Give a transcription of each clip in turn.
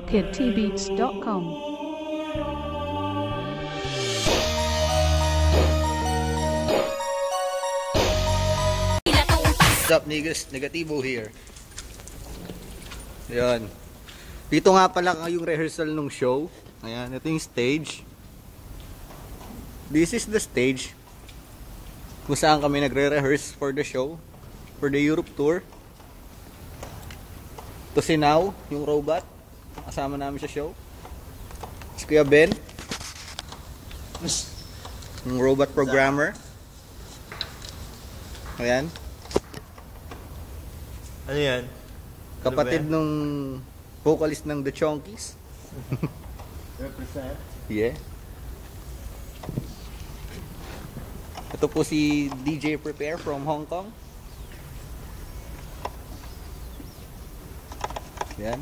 KidTbeats.com. What's up niggas? Negativo here. Ayan. Dito nga pala yung rehearsal ng show. Ayan, ito yung stage. This is the stage kung saan kami nagre-rehearse for the show, for the Europe tour. Ito si Now, yung robot. Kasama namin sa show. Si Kuya Ben, yung robot programmer. Ayan. Ano yan? Kapatid nung vocalist ng The Chonkies. Represent? Yeah. Ito po si DJ Prepare from Hong Kong. Yan.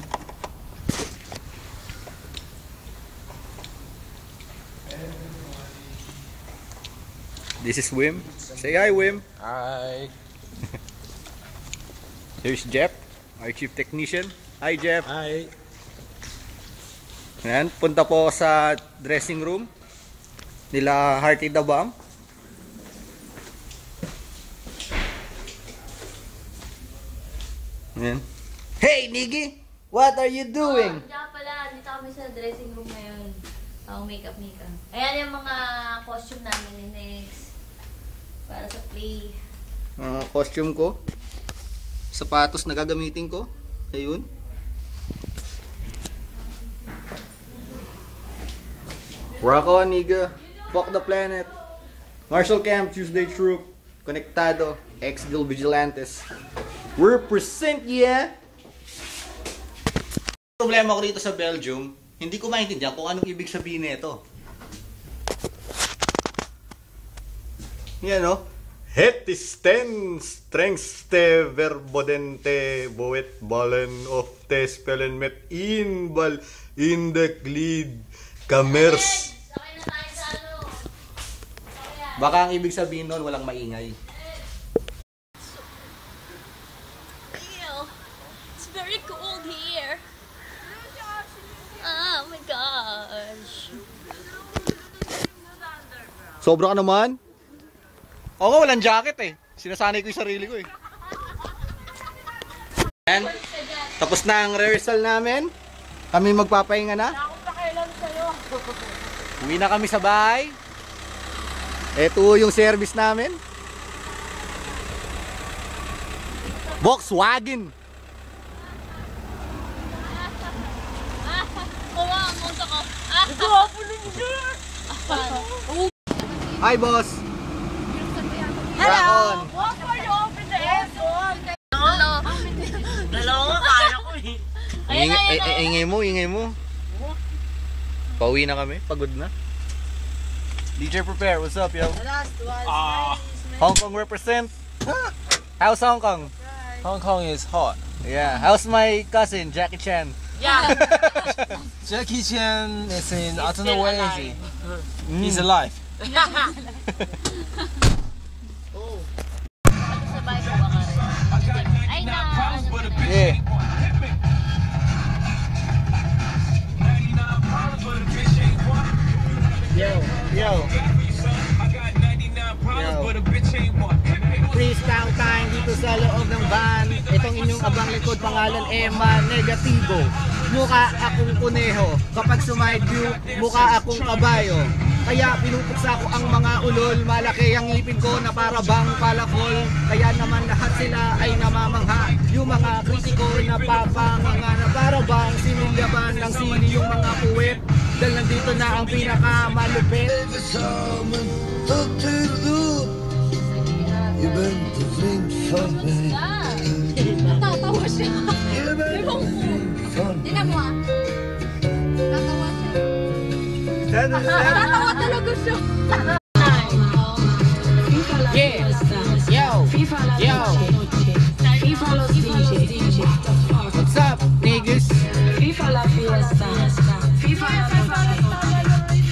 This is Wim. Say hi, Wim. Hi. Here's Jeff, our chief technician. Hi, Jeff. Hi. Yan, punta po sa dressing room nila Hearty the Bomb. Yan. Hey, Niggy! What are you doing? Diyan pala, dito kami sa dressing room ngayon. Makeup. Ayan yung mga costume namin ni Nex. Para sa play. Costume ko. Sapatos na gagamitin ko. Ayun. Rock on, nigga. Fuck the planet. Marshall Camp, Tuesday Troop. Conectado. Ex-Gil Vigilantes. Represent, yeah! Problema ko dito sa Belgium, hindi ko maintindihan kung anong ibig sabihin nito. Yan, no? Het is ten strengste verbodente boet ballen of te spellen met inbal in de klid kamers. Sakay na tayo sa ano. Baka ang ibig sabihin nun, walang maingay. Ew. It's very cold here. Oh my gosh. Sobra ka naman? Oo, walang jacket eh. Sinasanay ko yung sarili ko eh. Yan. Tapos na ang rehearsal namin. Kami magpapahinga na. Uwi na kami sa bahay. Ito yung service namin. Volkswagen. Hi, boss. Hello! What for you open the aircon? Hello! Dalawa kaya ko eh. Ingay mo. Pauwi na kami, pagod na. DJ Prepare, what's up, yo? Hong Kong represent. How's Hong Kong? Hong Kong is hot. Yeah, how's my cousin, Jackie Chan? Yeah! Jackie Chan is in, I don't know where is he. He's alive. Sabay ko baka rin. Ay na! Yeah. Yo. Freestyle time dito sa loob ng van. Itong inyong abang likod, pangalan Emma, negatibo. Mukha akong kuneho. Kapag sumide view, mukha akong kabayo. Kaya pinupuksa ko ang mga ulol. Malaki ang ngipin ko na para bang palakol. Kaya naman lahat sila ay namamangha. Yung mga kritiko na papanganga na para bang sinulyaban ng sili yung mga puwet. Dahil nandito na ang pinakamalupit. Natatawa siya. Ewan ko. Tingnan mo ah. Natatawa siya. Natatawa talaga siya. Yeah. Yo. What's up, niggas? FIFA la fiesta. FIFA la fiesta.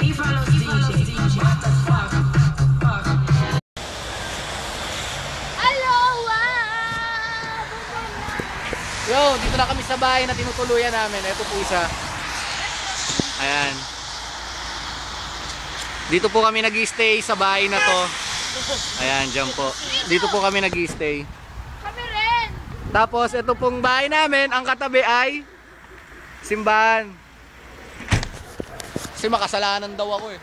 FIFA los DJs. Hello! Yo, dito na kami sa bahay na tinutuluyan namin. Ito po isa. Ayan. Dito po kami nag-stay sa bahay na to. Ayan, dyan po. Dito po kami nag-stay. Kami rin. Tapos, ito pong bahay namin, ang katabi ay simbahan. Kasi makasalanan daw ako eh.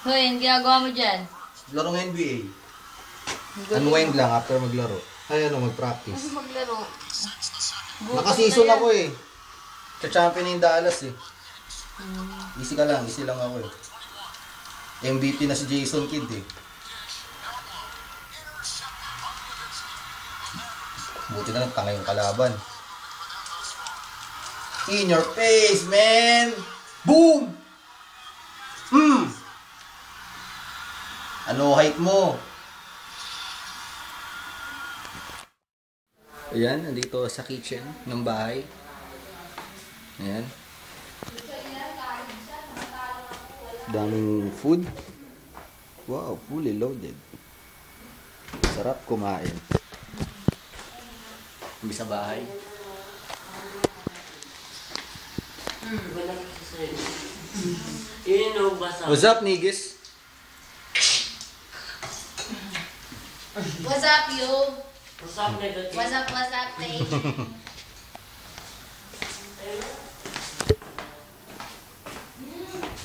Hoy, ang ginagawa mo dyan? Larong NBA. Unwind lang after maglaro. Ay, mag-practice. Maglaro. Naka-season ako eh. Cha-champion na yung Dallas eh. Easy ka lang, easy lang ako eh. MVP na si Jason Kidd eh. Buti na lang tanga yung kalaban. In your face, man! Boom! Ano height mo? Ayan, nandito sa kitchen ng bahay. Ayan. Daming food. Wow, fully loaded. Sarap kumain. Kami sa bahay. What's up, niggas? What's up, you? What's up, Tay?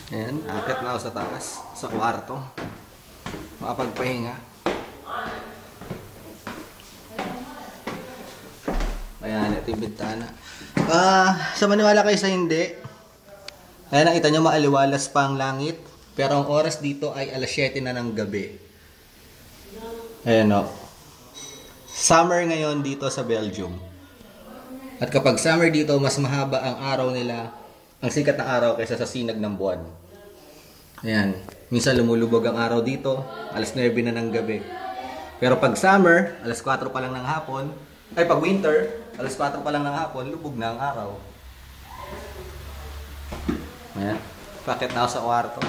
Ayan, akit na ako sa taas, sa kwarto. Makapagpahinga. Ayan, ito yung bintana. Sa maniwala kayo sa hindi, ayan, nakita nyo maaliwalas pa ang langit. Pero ang oras dito ay alas 7 na ng gabi. Ayan o. Summer ngayon dito sa Belgium. At kapag summer dito, mas mahaba ang araw nila, ang sikat na araw kaysa sa sinag ng buwan. Ayan. Minsan lumulubog ang araw dito, alas 9 na ng gabi. Pero pag summer, alas 4 pa lang ng hapon, ay pag winter, alas 4 pa lang ng hapon, lubog na ang araw. Ayan. Pakit na ako sa kwarto.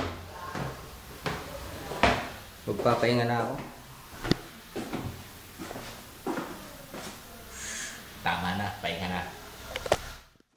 Magpapahinga na ako. Tama na, pahinga na.